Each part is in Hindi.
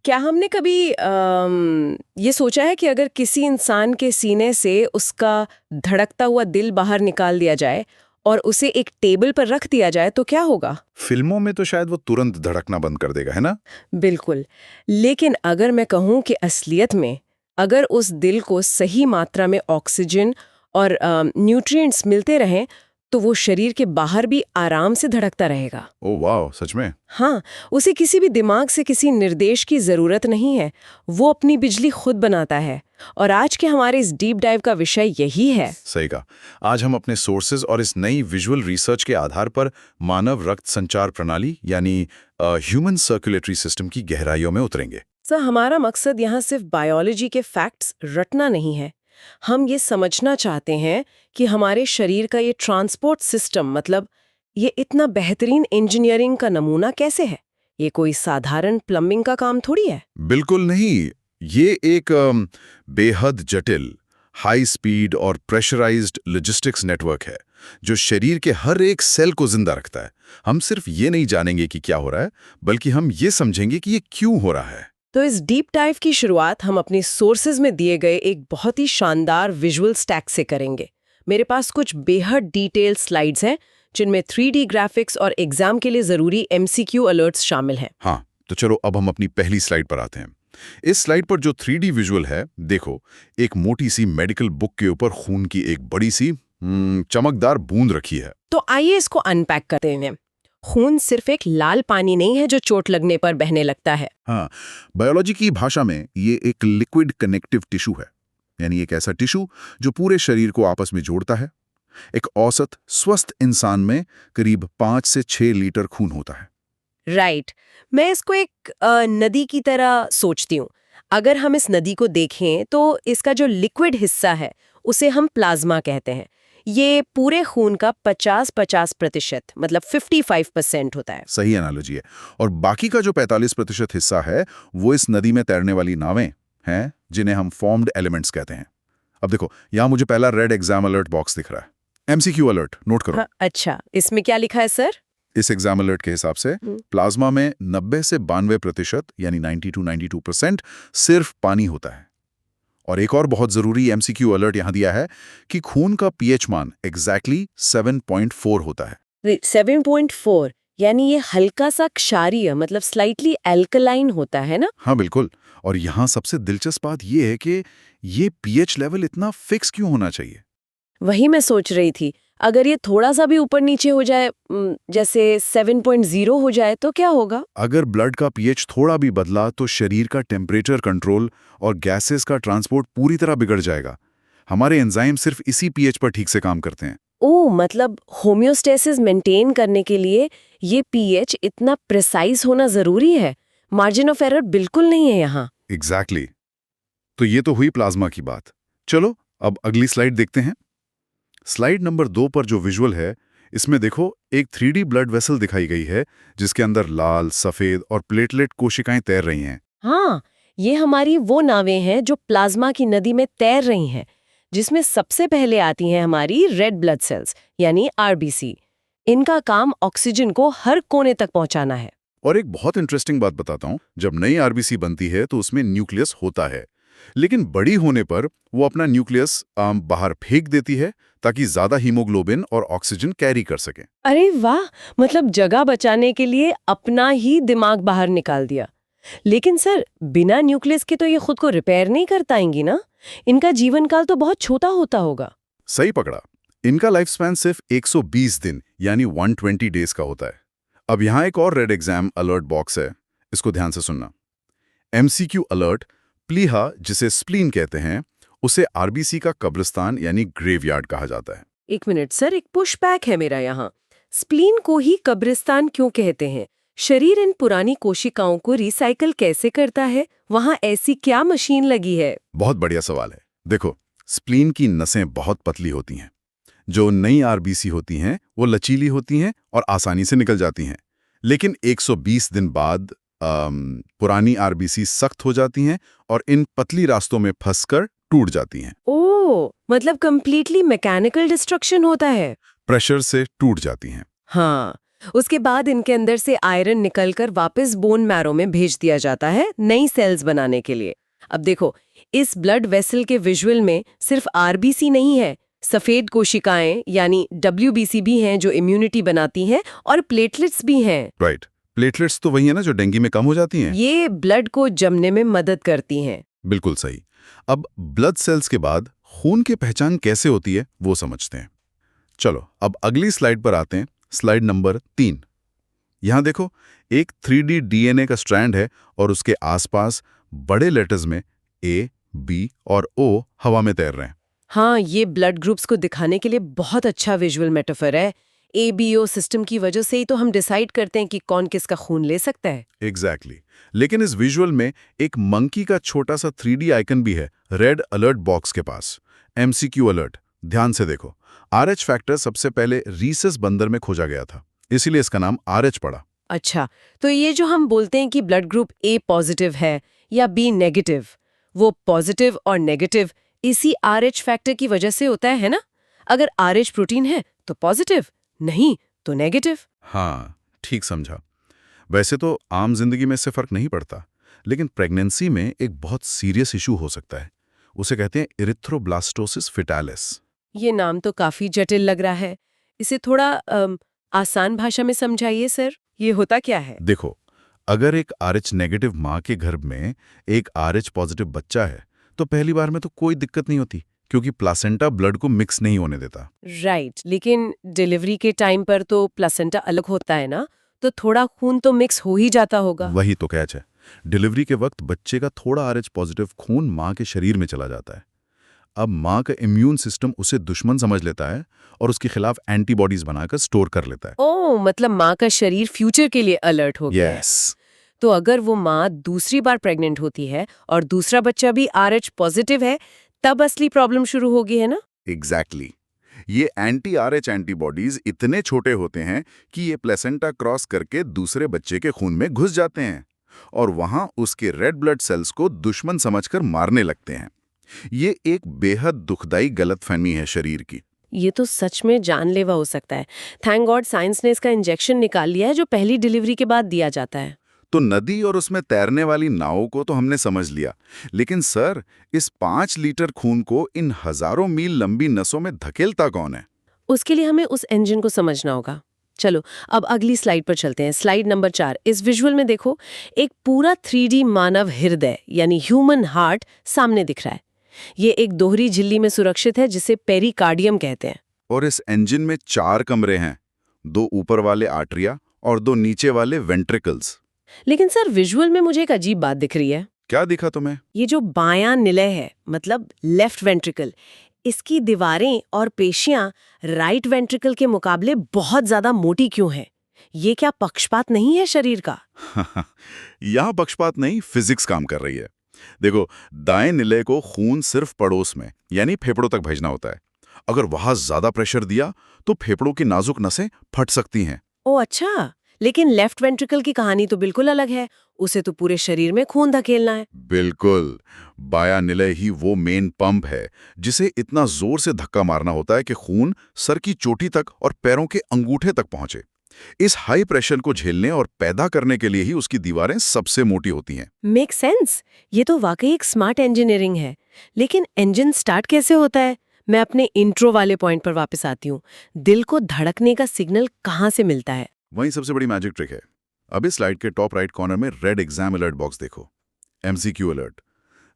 क्या हमने कभी ये सोचा है कि अगर किसी इंसान के सीने से उसका धड़कता हुआ दिल बाहर निकाल दिया जाए और उसे एक टेबल पर रख दिया जाए तो क्या होगा? फिल्मों में तो शायद वो तुरंत धड़कना बंद कर देगा, है ना? बिल्कुल। लेकिन अगर मैं कहूँ कि असलियत में अगर उस दिल को सही मात्रा में ऑक्सीजन और न्यूट्रिएंट्स मिलते रहें तो वो शरीर के बाहर भी आराम से धड़कता रहेगा। ओह वाह, सच में? हाँ, उसे किसी भी दिमाग से किसी निर्देश की जरूरत नहीं है। वो अपनी बिजली खुद बनाता है। और आज के हमारे इस डीप डाइव का विषय यही है। सही कहा। आज हम अपने सोर्सेज और इस नई विजुअल रिसर्च के आधार पर मानव रक्त संचार प्रणाली यानी ह्यूमन सर्कुलेटरी सिस्टम की गहराइयों में उतरेंगे। सर, हमारा मकसद यहाँ सिर्फ बायोलॉजी के फैक्ट्स रटना नहीं है। हम ये समझना चाहते हैं कि हमारे शरीर का ये ट्रांसपोर्ट सिस्टम मतलब ये इतना बेहतरीन इंजीनियरिंग का नमूना कैसे है। ये कोई साधारण प्लम्बिंग का काम थोड़ी है। बिल्कुल नहीं। ये एक बेहद जटिल, हाई स्पीड और प्रेशराइज्ड लॉजिस्टिक्स नेटवर्क है जो शरीर के हर एक सेल को जिंदा रखता है। हम सिर्फ ये नहीं जानेंगे कि क्या हो रहा है, बल्कि हम ये समझेंगे कि ये क्यों हो रहा है। तो इस डीप डाइव की शुरुआत हम अपनी सोर्सेज में दिए गए एक बहुत ही शानदार विजुअल स्टैक से करेंगे। मेरे पास कुछ बेहद डिटेल्ड स्लाइड्स हैं जिनमें 3D ग्राफिक्स और एग्जाम के लिए जरूरी MCQ अलर्ट्स शामिल हैं। हाँ, तो चलो अब हम अपनी पहली स्लाइड पर आते हैं। इस स्लाइड पर जो 3D विजुअल है, देखो, एक मोटी सी मेडिकल बुक के ऊपर खून की एक बड़ी सी चमकदार बूंद रखी है। तो आइए इसको अनपैक करते हैं। खून सिर्फ एक लाल पानी नहीं है जो चोट लगने पर बहने लगता है। हाँ, बायोलॉजी की भाषा में ये एक लिक्विड कनेक्टिव टिश्यू है, यानी एक ऐसा टिश्यू जो पूरे शरीर को आपस में जोड़ता है। एक औसत स्वस्थ इंसान में करीब 5 से 6 लीटर खून होता है। राइट। मैं इसको एक नदी की तरह सोचती हूँ। अगर हम इस नदी को देखें तो इसका जो लिक्विड हिस्सा है उसे हम प्लाज्मा कहते हैं। ये पूरे खून का 50-50% मतलब 55% होता है। सही एनालॉजी है। और बाकी का जो 45% हिस्सा है वो इस नदी में तैरने वाली नावें हैं, जिन्हें हम फॉर्म्ड एलिमेंट्स कहते हैं। अब देखो, यहाँ मुझे पहला रेड एग्जाम अलर्ट बॉक्स दिख रहा है। MCQ अलर्ट नोट करो। हाँ, अच्छा, इसमें क्या लिखा है सर? इस एग्जाम अलर्ट के हिसाब से प्लाज्मा में 90 से 92% यानी 90 to 92% सिर्फ पानी होता है। और एक और बहुत जरूरी MCQ अलर्ट यहाँ दिया है कि खून का pH मान एग्जैक्टली 7.4 होता है। 7.4 यानी ये हल्का सा क्षारीय मतलब स्लाइटली एल्कलाइन होता है ना? हाँ बिल्कुल। और यहाँ सबसे दिलचस्प बात ये है कि ये pH लेवल इतना फिक्स क्यों होना चाहिए? वही मैं सोच रही थी। अगर ये थोड़ा सा भी ऊपर नीचे हो जाए, जैसे 7.0 हो जाए तो क्या होगा? अगर ब्लड का pH थोड़ा भी बदला तो शरीर का टेम्परेचर कंट्रोल और गैसेस का ट्रांसपोर्ट पूरी तरह बिगड़ जाएगा। हमारे एंजाइम सिर्फ इसी pH पर ठीक से काम करते हैं। ओह, मतलब होम्योस्टेसिस मेंटेन करने के लिए ये पीएच इतना प्रिसाइज होना जरूरी है। मार्जिन ऑफ एरर बिल्कुल नहीं है यहाँ। एग्जैक्टली। तो ये तो हुई प्लाज्मा की बात। चलो अब अगली स्लाइड देखते हैं। स्लाइड नंबर 2 पर जो विजुअल है, इसमें देखो एक 3D ब्लड वेसल दिखाई गई है जिसके अंदर लाल, सफेद और प्लेटलेट कोशिकाएं तैर रही हैं। हाँ, ये हमारी वो नावें हैं जो प्लाज्मा की नदी में तैर रही हैं, जिसमें सबसे पहले आती हैं हमारी रेड ब्लड सेल्स यानी RBC। इनका काम ऑक्सीजन को हर कोने तक पहुंचाना है। और एक बहुत इंटरेस्टिंग बात बताता हूं, जब नई RBC बनती है तो उसमें न्यूक्लियस होता है, लेकिन बड़ी होने पर वो अपना न्यूक्लियस बाहर फेंक देती है ताकि ज्यादा हीमोग्लोबिन और ऑक्सीजन कैरी कर सके। अरे वाह, मतलब जगह बचाने के लिए अपना ही दिमाग बाहर निकाल दिया। लेकिन सर, बिना न्यूक्लियस के तो ये खुद को रिपेयर नहीं कर पाएंगी ना? इनका जीवन काल तो बहुत छोटा होता होगा। सही पकड़ा। इनका लाइफ स्पैन सिर्फ 120 दिन यानी 120 डेज का होता है। अब यहाँ एक और रेड एग्जाम अलर्ट बॉक्स है, इसको ध्यान से सुनना। MCQ अलर्ट, प्लीहा जिसे स्प्लीन कहते हैं, उसे RBC का कब्रिस्तान यानी ग्रेवयार्ड कहा जाता है। एक मिनट सर, एक पुशबैक है मेरा यहाँ। स्प्लीन को ही कब्रिस्तान क्यों कहते हैं? शरीर इन पुरानी कोशिकाओं को रिसाइकल कैसे करता है? वहाँ ऐसी क्या मशीन लगी है? बहुत बढ़िया सवाल है। देखो, स्प्लीन की नसें बहुत पतली होती हैं। जो नई RBC होती हैं वो लचीली होती हैं और आसानी से निकल जाती हैं। लेकिन 120 दिन बाद पुरानी RBC सख्त हो जाती हैं और इन पतली रास्तों में फंसकर टूट जाती हैं। ओह, मतलब कंप्लीटली मैकेनिकल डिस्ट्रक्शन होता है। प्रेशर से टूट जाती हैं। हाँ, उसके बाद इनके अंदर से आयरन निकलकर वापस बोन मैरो में भेज दिया जाता है नई सेल्स बनाने के लिए। अब देखो, इस ब्लड वेसल के विजुअल में सिर्फ आरबीसी नहीं है, सफेद कोशिकाएं यानी डब्ल्यूबीसी भी हैं जो इम्यूनिटी बनाती हैं, और प्लेटलेट्स भी हैं। राइट, प्लेटलेट्स तो वही है ना जो डेंगू में कम हो जाती हैं। ये ब्लड को जमने में मदद करती हैं। बिल्कुल सही। अब ब्लड सेल्स के बाद खून की पहचान कैसे होती है वो समझते हैं। चलो अब अगली स्लाइड पर आते हैं, स्लाइड नंबर 3। यहां देखो, एक 3D डीएनए का स्ट्रैंड है और उसके आसपास बड़े लेटर्स में ए, बी और ओ हवा में तैर रहे हैं। हाँ, ये ब्लड ग्रुप्स को दिखाने के लिए बहुत अच्छा विजुअल मेटाफर है। ABO सिस्टम की वजह से ही तो हम डिसाइड करते हैं कि कौन किसका खून ले सकता है। एग्जैक्टली। लेकिन इस विजुअल में एक मंकी का छोटा सा 3D आइकन भी है रेड अलर्ट बॉक्स के पास, MCQ अलर्ट। ध्यान से देखो, RH फैक्टर सबसे पहले रीसस बंदर में खोजा गया था, इसीलिए इसका नाम RH पड़ा। अच्छा, तो ये जो हम बोलते हैं कि ब्लड ग्रुप A पॉजिटिव है या B नेगेटिव, वो पॉजिटिव और नेगेटिव इसी RH फैक्टर की वजह से होता है ना? अगर RH प्रोटीन है तो पॉजिटिव, नहीं तो नेगेटिव। हाँ, ठीक समझा। वैसे तो आम जिंदगी में इससे फर्क नहीं पड़ता, लेकिन प्रेगनेंसी में एक बहुत सीरियस इशू हो सकता है। उसे कहते हैं इरिथ्रोब्लास्टोसिस फिटालिस। ये नाम तो काफी जटिल लग रहा है। इसे थोड़ा आसान भाषा में समझाइए सर, ये होता क्या है? देखो, अगर एक RH नेगेटिव माँ के गर्भ में एक RH पॉजिटिव बच्चा है, तो पहली बार में तो कोई दिक्कत नहीं होती, क्योंकि प्लासेंटा ब्लड को मिक्स नहीं होने देता। राइट, लेकिन डिलीवरी के टाइम पर तो प्लासेंटा अलग होता है ना, तो थोड़ा खून तो मिक्स हो ही जाता होगा। वही तो कैच है। डिलीवरी के वक्त बच्चे का थोड़ा RH पॉजिटिव खून माँ के शरीर में चला जाता है। अब माँ का इम्यून सिस्टम उसे दुश्मन समझ लेता है और उसके खिलाफ एंटीबॉडीज बनाकर स्टोर कर लेता है। ओह, मतलब माँ का शरीर फ्यूचर के लिए अलर्ट हो गया है। यस। तो अगर वो माँ दूसरी बार प्रेग्नेंट होती है और दूसरा बच्चा भी RH पॉजिटिव है, तब असली प्रॉब्लम शुरू होगी, है ना? एग्जैक्टली। ये एंटी-RH एंटीबॉडीज इतने छोटे होते हैं कि ये प्लेसेंटा क्रॉस करके दूसरे बच्चे के खून में घुस जाते हैं और वहां उसके रेड ब्लड सेल्स को दुश्मन समझकर मारने लगते हैं। ये एक बेहद दुखदाई गलतफहमी है शरीर की। ये तो सच में जानलेवा हो सकता है। थैंक गॉड साइंस ने इसका इंजेक्शन निकाल लिया है जो पहली डिलीवरी के बाद दिया जाता है। तो नदी और उसमें तैरने वाली नावों को तो हमने समझ लिया, लेकिन सर, इस 5 लीटर खून को इन हजारों मील लंबी नसों में धकेलता कौन है? उसके लिए हमें उस इंजन को समझना होगा। चलो अब अगली स्लाइड पर चलते हैं, स्लाइड नंबर 4। इस विजुअल में देखो, एक पूरा 3D मानव हृदय यानी ह्यूमन हार्ट सामने दिख रहा है। ये एक दोहरी झिल्ली में सुरक्षित है जिसे पेरिकार्डियम कहते हैं। और इस इंजन में 4 कमरे हैं, 2 ऊपर वाले आर्टरिया और 2 नीचे वाले वेंट्रिकल्स। लेकिन सर, विजुअल में मुझे एक अजीब बात दिख रही है। क्या दिखा तुम्हें? ये जो बायां निलय है, मतलब लेफ्ट वेंट्रिकल, इसकी दीवारें और पेशियां राइट वेंट्रिकल के मुकाबले बहुत ज्यादा मोटी क्यों हैं? ये क्या पक्षपात नहीं है शरीर का? यहाँ पक्षपात नहीं, फिजिक्स काम कर रही है। देखो, दाएं निलय को खून सिर्फ पड़ोस में यानी फेफड़ों तक भेजना होता है। अगर वहां ज्यादा प्रेशर दिया तो फेफड़ों की नाजुक नसें फट सकती हैं। ओ अच्छा, लेकिन लेफ्ट वेंट्रिकल की कहानी तो बिल्कुल अलग है। उसे तो पूरे शरीर में खून धकेलना है। बिल्कुल, बायां निलय ही वो मेन पंप है जिसे इतना जोर से धक्का मारना होता है कि खून सर की चोटी तक और पैरों के अंगूठे तक पहुंचे। इस हाई प्रेशर को झेलने और पैदा करने के लिए ही उसकी दीवारें सबसे मोटी होती हैं। Make sense. ये तो वाकई एक स्मार्ट इंजीनियरिंग है। लेकिन इंजन स्टार्ट कैसे होता है? मैं अपने इंट्रो वाले पॉइंट पर वापस आती हूँ। दिल को धड़कने का सिग्नल कहाँ से मिलता है? वही सबसे बड़ी मैजिक ट्रिक है। अभी स्लाइड के टॉप राइट कॉर्नर में रेड एग्जाम अलर्ट बॉक्स देखो, MCQ अलर्ट।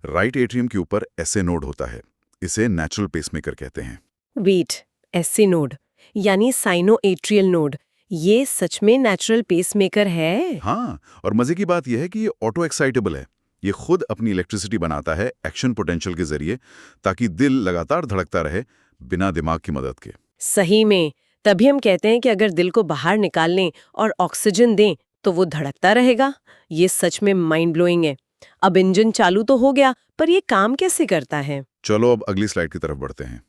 राइट एट्रियम के ऊपर SA नोड होता है, इसे नेचुरल पेसमेकर कहते हैं। वेट, SA नोड यानी साइनो एट्रियल नोड, ये सच में नेचुरल पेसमेकर है? हाँ, और मजे की बात यह है कि ये ऑटो एक्साइटेबल है। ये खुद अपनी इलेक्ट्रिसिटी बनाता है एक्शन पोटेंशियल के जरिए, ताकि दिल लगातार धड़कता रहे बिना दिमाग की मदद के। सही में, तभी हम कहते हैं कि अगर दिल को बाहर निकालने और ऑक्सीजन दें तो वो धड़कता रहेगा। ये सच में माइंड ब्लोइंग है। अब इंजन चालू तो हो गया, पर ये काम कैसे करता है? चलो अब अगली स्लाइड की तरफ बढ़ते हैं।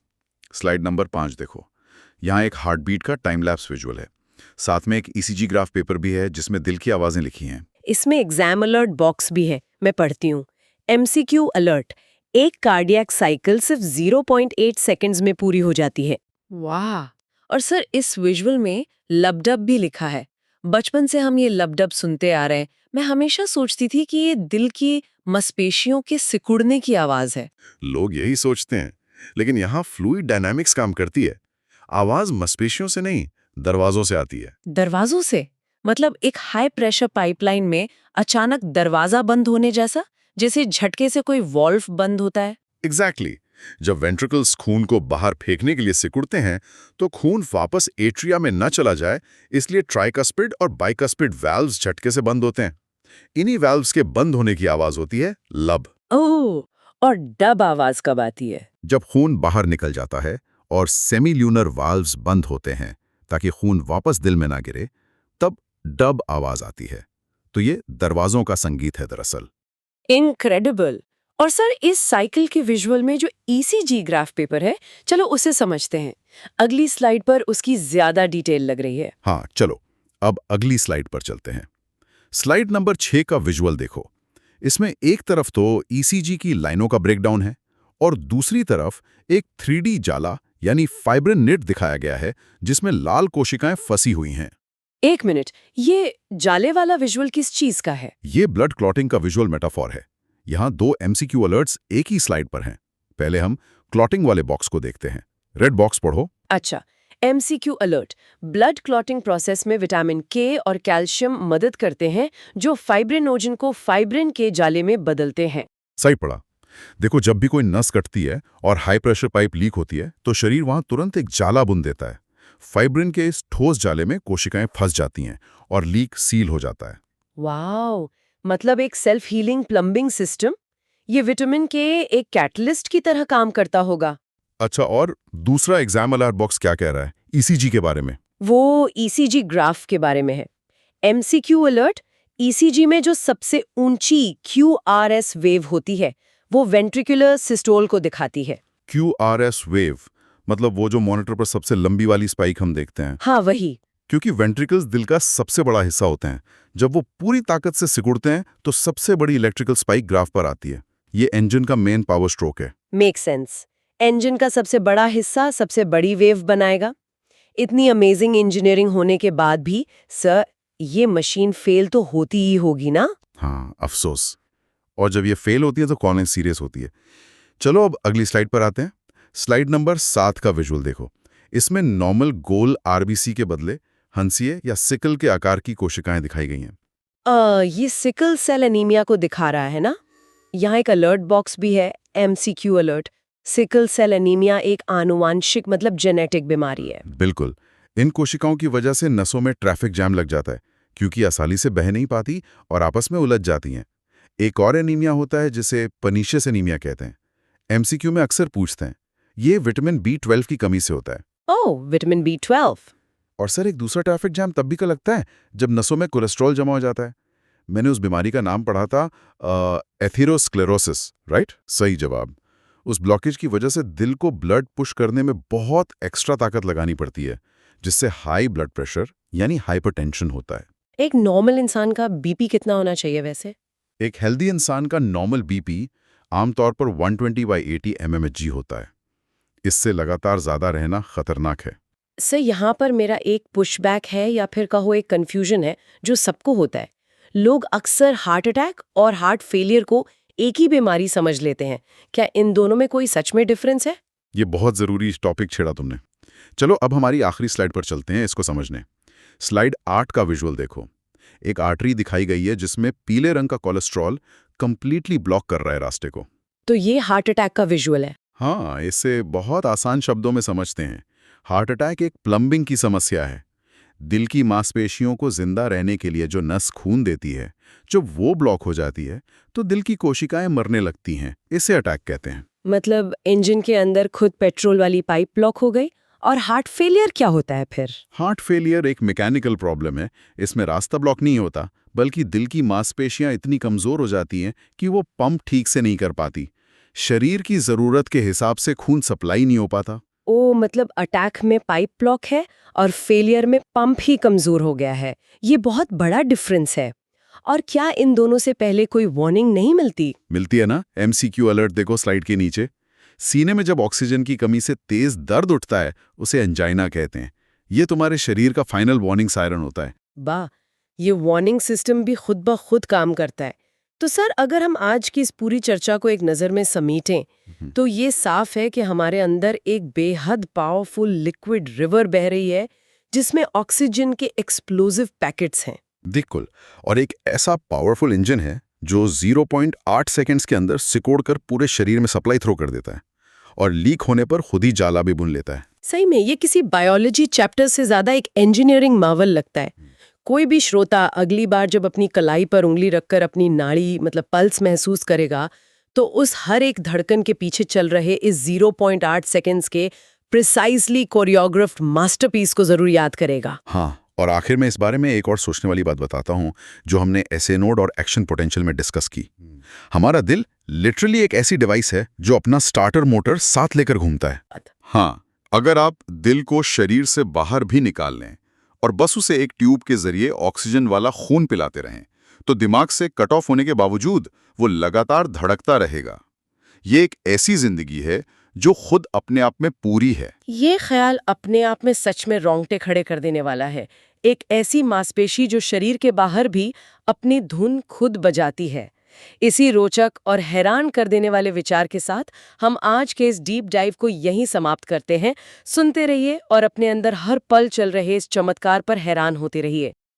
स्लाइड नंबर 5 देखो, यहाँ एक हार्ट बीट का टाइम लैप्स विजुअल है। साथ में एक ECG ग्राफ पेपर भी है जिसमें दिल की आवाजें लिखी हैं। इसमें एग्जाम अलर्ट बॉक्स भी है, मैं पढ़ती हूँ। MCQ अलर्ट, एक कार्डियक साइकिल सिर्फ 0.8 सेकंड्स में पूरी हो जाती है। वाह! और सर इस विजुअल में लबडब भी लिखा है। बचपन से हम ये लबडब सुनते आ रहे हैं। मैं हमेशा सोचती थी कि ये दिल की मांसपेशियों के सिकुड़ने की आवाज है। लोग यही सोचते हैं, लेकिन यहाँ फ्लूइड डायनामिक्स काम करती है। आवाज मांसपेशियों से नहीं, दरवाजों से आती है। दरवाजों से? मतलब एक हाई प्रेशर पाइपलाइन में अचानक दरवाजा बंद होने जैसा, जैसे झटके से कोई वॉल्व बंद होता है। एग्जैक्टली। जब वेंट्रिकल्स खून को बाहर फेंकने के लिए सिकुड़ते हैं, तो खून वापस एट्रिया में न चला जाए, इसलिए ट्राइकस्पिड और बाइकस्पिड वाल्व्स झटके से बंद होते हैं। इन्हीं वाल्व्स के बंद होने की आवाज होती है लब। ओह, और डब आवाज कब आती है? जब खून बाहर निकल जाता है और सेमील्यूनर वाल्व्स बंद होते हैं ताकि खून वापस दिल में ना गिरे, तब डब आवाज आती है। तो ये दरवाजों का संगीत है दरअसल। इनक्रेडिबल। और सर इस साइकिल के विजुअल में जो ईसीजी ग्राफ पेपर है, चलो उसे समझते हैं। अगली स्लाइड पर उसकी ज्यादा डिटेल लग रही है। हाँ, चलो अब अगली स्लाइड पर चलते हैं। स्लाइड नंबर 6 का विजुअल देखो। इसमें एक तरफ तो ईसीजी की लाइनों का ब्रेकडाउन है और दूसरी तरफ एक 3D जाला यानी फाइब्रिन निट दिखाया गया है, जिसमें लाल कोशिकाएं फंसी हुई हैं। एक मिनट, ये जाले वाला विजुअल किस चीज का है? ये ब्लड क्लॉटिंग का विजुअल मेटाफॉर है। यहाँ 2 एमसीक्यू अलर्ट्स एक ही स्लाइड पर हैं। पहले हम क्लॉटिंग वाले बॉक्स को देखते हैं। रेड बॉक्स पढ़ो। अच्छा, MCQ alert. Blood clotting process में विटामिन के और कैल्शियम मदद करते हैं, जो फाइब्रिनोजन को फाइब्रिन के जाले में बदलते हैं। सही पढ़ा। देखो, जब भी कोई नस कटती है और हाई प्रेशर पाइप लीक होती है, तो शरीर वहां तुरंत एक जाला बुन देता है। फाइब्रिन के इस ठोस जाले में कोशिकाएं फंस जाती हैं और लीक सील हो जाता है। वाओ, मतलब एक सेल्फ हीलिंग प्लम्बिंग सिस्टम। ये विटामिन के एक कैटलिस्ट की तरह काम करता होगा। अच्छा, और दूसरा एग्जाम अलर्ट बॉक्स क्या कह रहा है ईसीजी के बारे में? वो ईसीजी ग्राफ के बारे में है। एमसीक्यू अलर्ट, ईसीजी में जो सबसे ऊंची क्यूआरएस वेव होती है, वो वेंट्रिकुलर सिस्टोल को दिखाती है। QRS वेव मतलब वो जो मॉनिटर पर सबसे लंबी वाली स्पाइक हम देखते हैं। हाँ, वही। क्योंकि वेंट्रिकल्स दिल का सबसे बड़ा हिस्सा होते हैं। जब वो पूरी ताकत से सिकुड़ते हैं, तो सबसे बड़ी इलेक्ट्रिकल स्पाइक ग्राफ पर आती है। ये इंजन का मेन पावर स्ट्रोक है। Make sense. इंजन का सबसे बड़ा हिस्सा सबसे बड़ी वेव बनाएगा। इतनी अमेजिंग इंजीनियरिंग होने के बाद भी सर, ये मशीन फेल तो होती ही होगी ना? हाँ, अफसोस। और जब ये फेल होती है तो कॉलेज सीरियस होती है। चलो अब अगली स्लाइड पर आते हैं। स्लाइड नंबर 7 का विजुअल देखो। इसमें नॉर्मल गोल आरबीसी के बदले हंसिए या सिकल के आकार की कोशिकाएं दिखाई गई हैं। ये सिकल सेल एनीमिया को दिखा रहा है ना? यहाँ एक अलर्ट बॉक्स भी है, MCQ alert. Sickle cell anaemia एक आनुवांशिक मतलब जेनेटिक बीमारी है। बिल्कुल। इन कोशिकाओं की वजह से नसों में ट्रैफिक जैम लग जाता है, क्योंकि आसानी से बह नहीं पाती और आपस में उलझ जाती हैं। एक और एनीमिया होता है जिसे पर्नीशियस एनीमिया कहते हैं। एमसीक्यू में अक्सर पूछते हैं। ये विटामिन B12 की कमी से होता है। ओह, विटामिन B12। और सर, एक दूसरा ट्रैफिक जैम तब भी का लगता है जब नसों में कोलेस्ट्रॉल जमा हो जाता है। मैंने उस बीमारी का नाम पढ़ा था एथेरोस्क्लेरोसिस, राइट? सही जवाब। उस ब्लॉकेज की वजह से दिल को ब्लड पुश करने में बहुत एक्स्ट्रा ताकत लगानी पड़ती है, जिससे हाई ब्लड प्रेशर यानी हाइपरटेंशन होता है। एक नॉर्मल इंसान का बीपी कितना होना चाहिए वैसे? एक हेल्दी इंसान का नॉर्मल बीपी आमतौर पर 120/80 mmHg होता है। इससे लगातार ज्यादा रहना खतरनाक है। सर, यहाँ पर मेरा एक पुशबैक है या फिर कहो एक कंफ्यूजन है जो सबको होता है। लोग अक्सर हार्ट अटैक और हार्ट फेलियर को एक ही बीमारी समझ लेते हैं। क्या इन दोनों में कोई सच में डिफरेंस है? ये बहुत जरूरी टॉपिक छेड़ा तुमने। चलो अब हमारी आखिरी स्लाइड पर चलते हैं इसको समझने। स्लाइड 8 का विजुअल देखो। एक आर्टरी दिखाई गई है जिसमें पीले रंग का कोलेस्ट्रॉल कंप्लीटली ब्लॉक कर रहा है रास्ते को। तो ये हार्ट अटैक का विजुअल है। हाँ, इसे बहुत आसान शब्दों में समझते हैं। हार्ट अटैक एक प्लम्बिंग की समस्या है। दिल की मांसपेशियों को जिंदा रहने के लिए जो नस खून देती है, जब वो ब्लॉक हो जाती है तो दिल की कोशिकाएं मरने लगती हैं। इसे अटैक कहते हैं। मतलब इंजन के अंदर खुद पेट्रोल वाली पाइप ब्लॉक हो गई। और हार्ट फेलियर क्या होता है फिर? हार्ट फेलियर एक मैकेनिकल प्रॉब्लम है। इसमें रास्ता ब्लॉक नहीं होता, बल्कि दिल की मांसपेशियां इतनी कमजोर हो जाती हैं कि वो पंप ठीक से नहीं कर पाती। शरीर की जरूरत के हिसाब से खून सप्लाई नहीं हो पाता। ओ, मतलब अटैक में पाइप ब्लॉक है और फेलियर में पंप ही कमजोर हो गया है। ये बहुत बड़ा डिफरेंस है। और क्या इन दोनों से पहले कोई वार्निंग नहीं मिलती? मिलती है ना। एमसीक्यू अलर्ट देखो स्लाइड के नीचे। सीने में जब ऑक्सीजन की कमी से तेज दर्द उठता है, उसे एंजाइना कहते हैं। ये तुम्हारे शरीर का फाइनल वार्निंग सायरन होता है। वाह, ये वार्निंग सिस्टम भी खुद ब खुद काम करता है। तो सर, अगर हम आज की इस पूरी चर्चा को एक नज़र में समेटें, तो ये साफ है कि हमारे अंदर एक बेहद पावरफुल लिक्विड रिवर बह रही है, जिसमें ऑक्सीजन के एक्सप्लोसिव पैकेट्स हैं। बिल्कुल। और एक ऐसा पावरफुल इंजन है जो 0.8 सेकंड्स के अंदर सिकोड़कर पूरे शरीर में सप्लाई थ्रो कर देता है और लीक होने पर खुद ही जाला भी बुन लेता है। सही में ये किसी बायोलॉजी चैप्टर से ज्यादा एक इंजीनियरिंग मावल लगता है। कोई भी श्रोता अगली बार जब अपनी कलाई पर उंगली रखकर अपनी नाड़ी मतलब पल्स महसूस करेगा, तो उस हर एक धड़कन के पीछे चल रहे इस 0.8 सेकंड्स के प्रिसाइजली कोरियोग्राफ्ड मास्टरपीस को जरूर याद करेगा। हाँ, और आखिर में इस बारे में एक और सोचने वाली बात बताता हूँ जो हमने एसे नोड और एक्शन पोटेंशियल में डिस्कस की। हमारा दिल लिटरली एक ऐसी डिवाइस है जो अपना स्टार्टर मोटर साथ लेकर घूमता है। हाँ, अगर आप दिल को शरीर से बाहर भी निकाल लें और बस उसे एक ट्यूब के जरिए ऑक्सीजन वाला खून पिलाते रहें, तो दिमाग से कट ऑफ होने के बावजूद वो लगातार धड़कता रहेगा। ये एक ऐसी जिंदगी है जो खुद अपने आप में पूरी है। ये ख्याल अपने आप में सच में रोंगटे खड़े कर देने वाला है। एक ऐसी मांसपेशी जो शरीर के बाहर भी अपनी धुन खुद बजाती है। इसी रोचक और हैरान कर देने वाले विचार के साथ हम आज के इस डीप डाइव को यहीं समाप्त करते हैं। सुनते रहिए और अपने अंदर हर पल चल रहे इस चमत्कार पर हैरान होते रहिए।